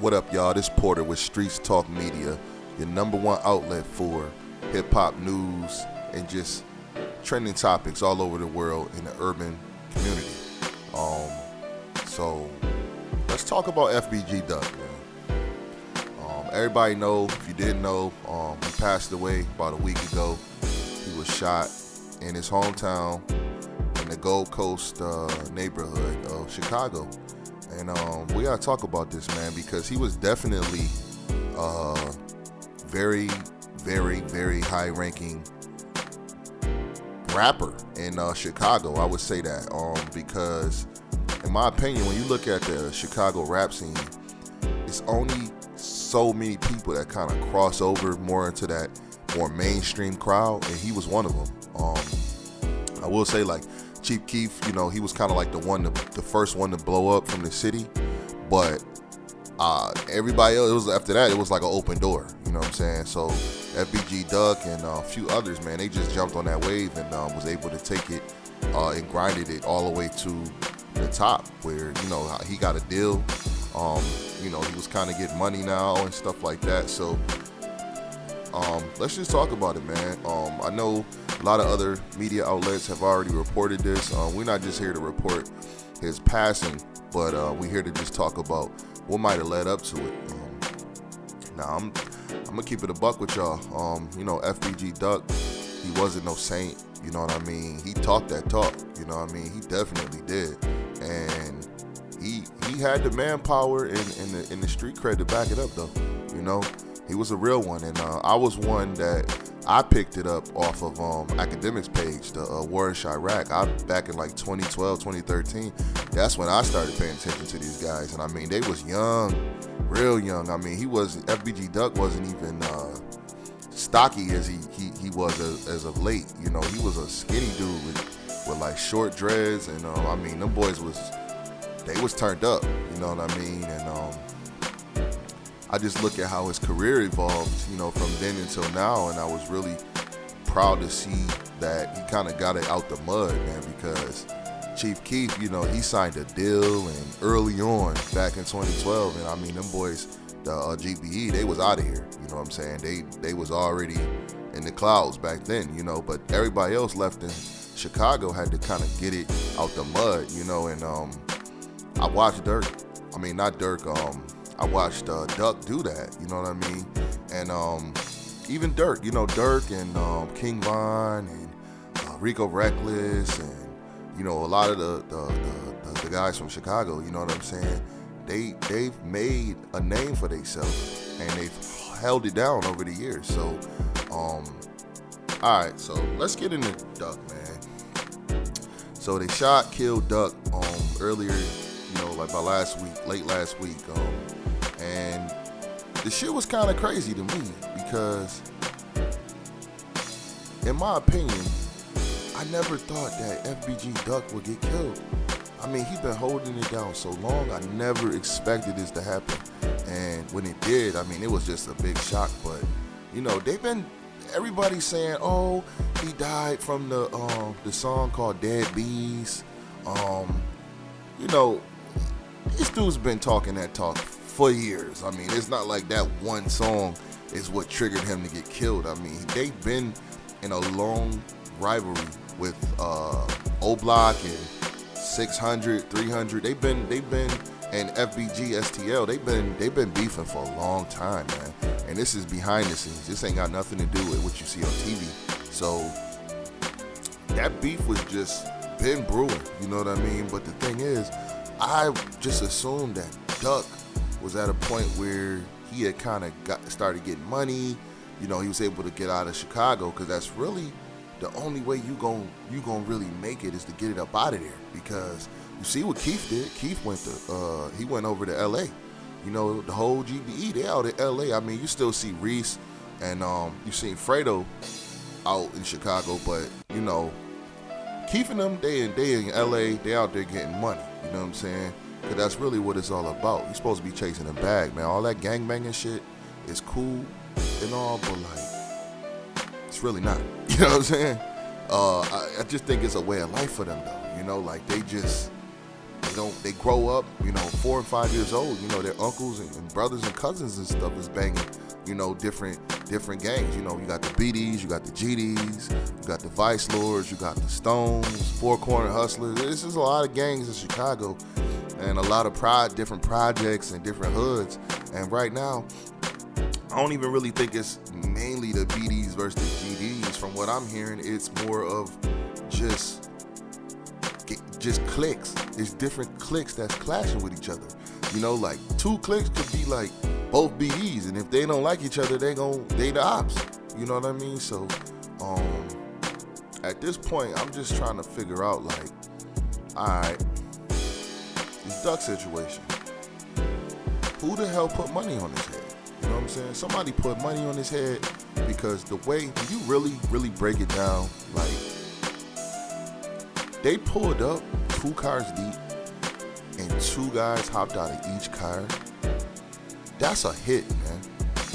What up, y'all? This Porter with Streets Talk Media, your number one outlet for hip hop news and just trending topics all over the world in the urban community. So let's talk about FBG Duck, man. Everybody know, if you didn't know, he passed away about a week ago. He was shot in his hometown in the Gold Coast neighborhood of Chicago. And we gotta talk about this, man, because he was definitely very, very, very high-ranking rapper in Chicago. I would say that because, in my opinion, when you look at the Chicago rap scene, it's only so many people that kind of cross over more into that more mainstream crowd, and he was one of them. I will say, like, Chief Keef, he was kind of like the first one to blow up from the city, but everybody else, after that, it was like an open door, you know what I'm saying? So FBG Duck and a few others, man, they just jumped on that wave and was able to take it and grinded it all the way to the top where, he got a deal. He was kind of getting money now and stuff like that. So let's just talk about it, man. I know a lot of other media outlets have already reported this. We're not just here to report his passing, but we're here to just talk about what might have led up to it. Now, I'm gonna keep it a buck with y'all. FBG Duck, he wasn't no saint. You know what I mean? He talked that talk. You know what I mean? He definitely did, and he had the manpower and the street cred to back it up, though. He was a real one, and I was one that I picked it up off of Academics page, the War in Chirac. Back in like 2012, 2013, that's when I started paying attention to these guys, and I mean, they was young, real young. I mean, FBG Duck wasn't even stocky as he was as of late. He was a skinny dude with like short dreads, and I mean, them boys was turned up. You know what I mean? And I just look at how his career evolved, from then until now, and I was really proud to see that he kind of got it out the mud, man, because Chief Keef, he signed a deal and early on back in 2012, and I mean, them boys, the GBE, they was out of here, you know what I'm saying? They was already in the clouds back then, but everybody else left in Chicago had to kind of get it out the mud, and I watched I watched Duck do that, you know what I mean? And even Dirk, Dirk and King Von and Rico Reckless and, a lot of the guys from Chicago, you know what I'm saying? They've made a name for themselves and they've held it down over the years. So, all right, so let's get into Duck, man. So they killed Duck earlier, like late last week. And the shit was kind of crazy to me because, in my opinion, I never thought that FBG Duck would get killed. I mean, he's been holding it down so long. I never expected this to happen. And when it did, I mean, it was just a big shock. But, everybody's saying, oh, he died from the song called Dead Bees. This dude's been talking that talk for years. I mean, it's not like that one song is what triggered him to get killed. I mean, they've been in a long rivalry with O Block and 600, 300. They've been and FBG STL. They've been beefing for a long time, man. And this is behind the scenes. This ain't got nothing to do with what you see on TV. So that beef was just been brewing. You know what I mean? But the thing is, I just assumed that Duck was at a point where he had kind of started getting money. He was able to get out of Chicago because that's really the only way you gon' really make it is to get it up out of there. Because you see what Keef did. Keef went over to LA. The whole GBE, they out in LA. I mean, you still see Reese and you seen Fredo out in Chicago, but Keef and them, they in LA, they out there getting money. You know what I'm saying? Because that's really what it's all about. You're supposed to be chasing a bag, man. All that gangbanging shit is cool and all, but like, it's really not. You know what I'm saying? I just think it's a way of life for them, though. Like, They grow up, 4 and 5 years old. Their uncles and brothers and cousins and stuff is banging, different gangs. You got the BDs, you got the GDs, you got the Vice Lords, you got the Stones, Four Corner Hustlers. This is a lot of gangs in Chicago, and a lot of different projects and different hoods. And right now, I don't even really think it's mainly the BDs versus the GDs. From what I'm hearing, it's more of just cliques. It's different cliques that's clashing with each other. Like 2 cliques could be like both BDs, and if they don't like each other, they the ops. You know what I mean? So, at this point, I'm just trying to figure out, like, all right, this Duck situation. Who the hell put money on his head? You know what I'm saying? Somebody put money on his head, because the way you really break it down, like, they pulled up 2 cars deep and 2 guys hopped out of each car. That's a hit, man.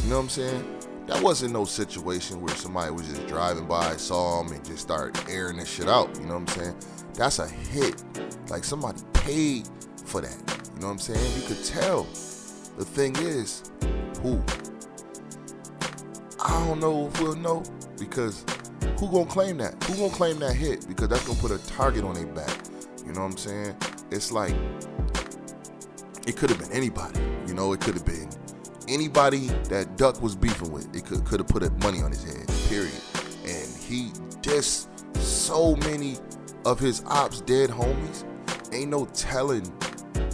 You know what I'm saying? That wasn't no situation where somebody was just driving by, saw him, and just started airing this shit out. You know what I'm saying? That's a hit. Like, somebody paid for that. You know what I'm saying? You could tell. The thing is, who? I don't know if we'll know, because who gonna claim that? Who gonna claim that hit? Because that's gonna put a target on their back. You know what I'm saying? It's like, it could have been anybody. It could have been anybody that Duck was beefing with. It could have put money on his head, period. And he just, so many of his ops dead homies. Ain't no telling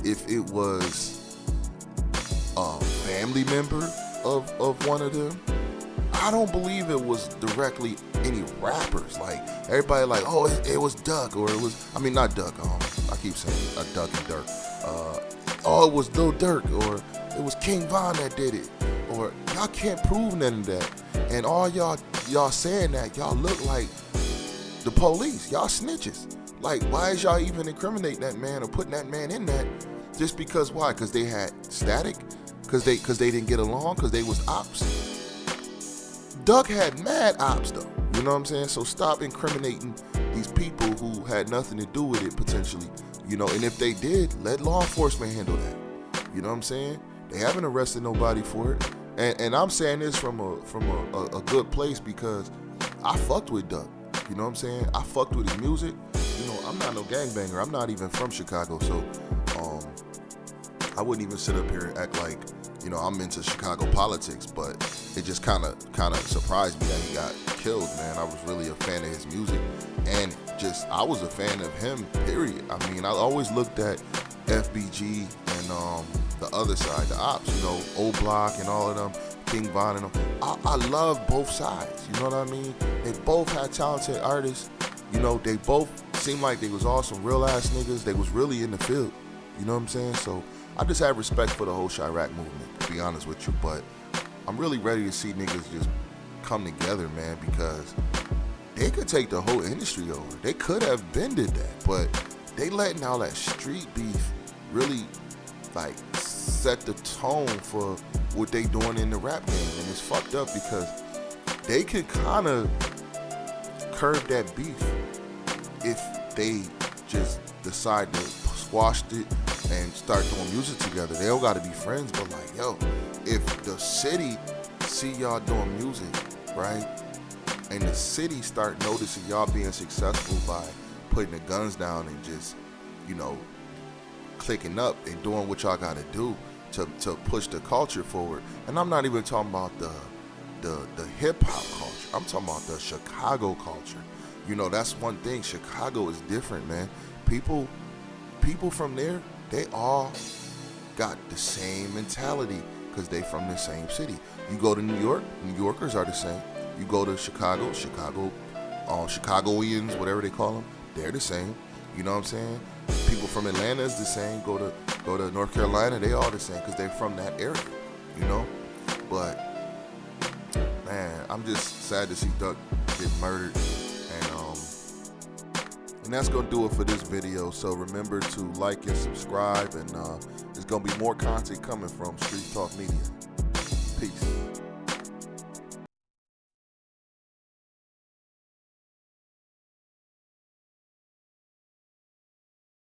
if it was a family member of one of them. I don't believe it was directly any rappers. Like, everybody like, oh, it was Duck, or it was, not Duck, I keep saying Duck and Dirk. Oh, it was Lil Durk, or it was King Von that did it. Or y'all can't prove none of that. And all y'all saying that, y'all look like the police. Y'all snitches. Like, why is y'all even incriminating that man or putting that man in that? Just because, why? Because they had static? Because they didn't get along? Because they was ops? Duck had mad ops, though. You know what I'm saying? So stop incriminating these people who had nothing to do with it, potentially. And if they did, let law enforcement handle that. You know what I'm saying? They haven't arrested nobody for it. And I'm saying this from a good place, because I fucked with Duck. You know what I'm saying? I fucked with his music. I'm not no gangbanger. I'm not even from Chicago, so I wouldn't even sit up here and act like, I'm into Chicago politics, but it just kind of surprised me that he got killed, man. I was really a fan of his music, and I was a fan of him, period. I always looked at FBG and the other side, the ops, Old Block and all of them, King Von and them. I love both sides, you know what I mean? They both had talented artists. They both seemed like they was all some real ass niggas. They was really in the field, you know what I'm saying? So I just have respect for the whole Chirac movement, to be honest with you. But I'm really ready to see niggas just come together, man, because they could take the whole industry over. They could have been did that, but they letting all that street beef really, like, set the tone for what they doing in the rap game. And it's fucked up, because they could kind of curb that beef if they just decide to squash it and start doing music together. They don't gotta be friends, but like, yo, if the city see y'all doing music, right, and the city start noticing y'all being successful by putting the guns down and just, clicking up and doing what y'all gotta do to push the culture forward. And I'm not even talking about the hip hop culture. I'm talking about the Chicago culture. That's one thing. Chicago is different, man. People from there, they all got the same mentality, because they from the same city. You go to New York, New Yorkers are the same. You go to Chicago, Chicagoans, whatever they call them, they're the same. You know what I'm saying? People from Atlanta is the same. Go to North Carolina, they all the same, because they're from that area. But man, I'm just sad to see Duck get murdered. And that's gonna do it for this video. So remember to like and subscribe, and there's gonna be more content coming from Street Talk Media. Peace.